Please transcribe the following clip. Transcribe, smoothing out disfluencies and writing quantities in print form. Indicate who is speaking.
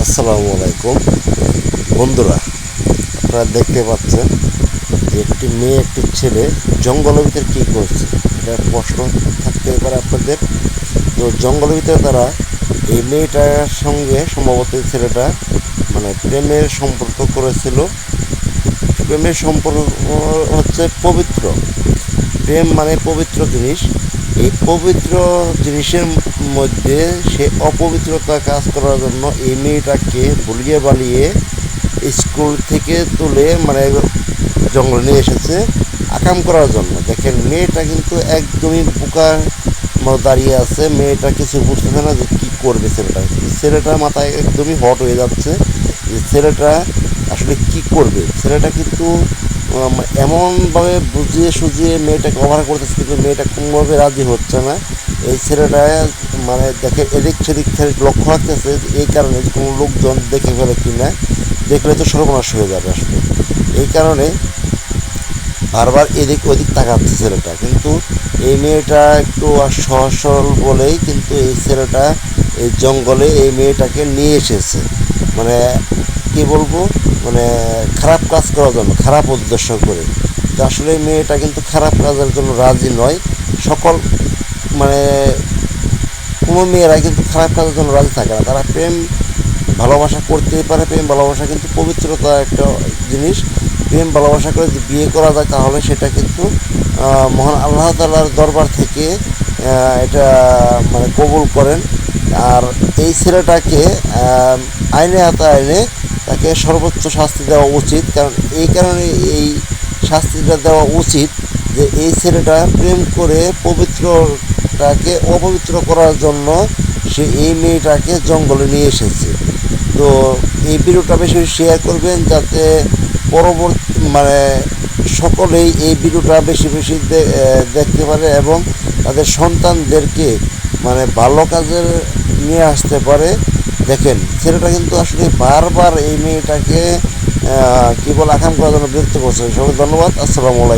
Speaker 1: আসসালামু আলাইকুম বন্ধুরা, আপনারা দেখতে পাচ্ছেন যে একটি মেয়ে একটি ছেলে জঙ্গলের ভিতরে কী করছে। এটা প্রশ্ন থাকতে পারে আপনাদের। তো জঙ্গলের ভিতরে তারা এই মেয়েটার সঙ্গে সম্ভবত ছেলেটা প্রেমের সম্পর্ক করেছিল। প্রেমের সম্পর্ক হচ্ছে পবিত্র। প্রেম মানে পবিত্র জিনিস। এই পবিত্র জিনিসের মধ্যে সে অপবিত্রতা কাজ করার জন্য এই মেয়েটাকে ভুলিয়ে বালিয়ে স্কুল থেকে তুলে জঙ্গলে নিয়ে এসেছে আকাম করার জন্য। দেখেন, মেয়েটা কিন্তু একদমই বোকা দাঁড়িয়ে আছে। মেয়েটা কিছু বুঝতেছে না যে কী করবে। ছেলেটার মাথায় একদমই হট হয়ে যাচ্ছে যে ছেলেটা আসলে কি করবে। ছেলেটা কিন্তু এমনভাবে বুঝিয়ে সুঝিয়ে মেয়েটাকে কভার করতেছে, কিন্তু মেয়েটা কোনোভাবে রাজি হচ্ছে না। এই ছেলেটা দেখে এদিক সেদিক লক্ষ্য রাখতেছে, এই কারণে কোনো লোকজন দেখে ফেলে কি না, দেখলে তো সর্বনাশ হয়ে যাবে আসলে। এই কারণে বারবার এদিক ওদিক তাকাচ্ছে ছেলেটা। কিন্তু এই মেয়েটা একটু সহজ সরল বলেই কিন্তু এই ছেলেটা এই জঙ্গলে এই মেয়েটাকে নিয়ে এসেছে। কি বলবো, খারাপ কাজ করার জন্য, খারাপ উদ্দেশ্য করে। তো আসলে মেয়েটা কিন্তু খারাপ কাজের জন্য রাজি নয়। সকল কোনো মেয়েরাই কিন্তু খারাপ কাজের জন্য রাজি থাকে না। তারা প্রেম ভালোবাসা করতেই পারে। প্রেম ভালোবাসা কিন্তু পবিত্রতা একটা জিনিস। প্রেম ভালোবাসা করে যদি বিয়ে করা যায় তাহলে সেটা কিন্তু মহান আল্লাহ তাআলার দরবার থেকে এটা কবুল করেন। আর এই ছেলেটাকে আইনে আওতায় এনে তাকে সর্বোচ্চ শাস্তি দেওয়া উচিত। কারণ এই কারণে এই শাস্তিটা দেওয়া উচিত যে এই ছেলেটা প্রেম করে পবিত্রটাকে অপবিত্র করার জন্য সে এই মেয়েটাকে জঙ্গলে নিয়ে এসেছে। তো এই ভিডিওটা বেশি শেয়ার করবেন যাতে পরবর্তী সকলেই এই ভিডিওটা বেশি বেশি দেখতে পারে এবং তাদের সন্তানদেরকে ভালো কাজে নিয়ে আসতে পারে। দেখেন, ছেলেটা কিন্তু আসলে বারবার এই মেয়েটাকে আকাম করার জন্য বিরক্ত করছে। সবাই ধন্যবাদ। আসসালামু আলাইকুম।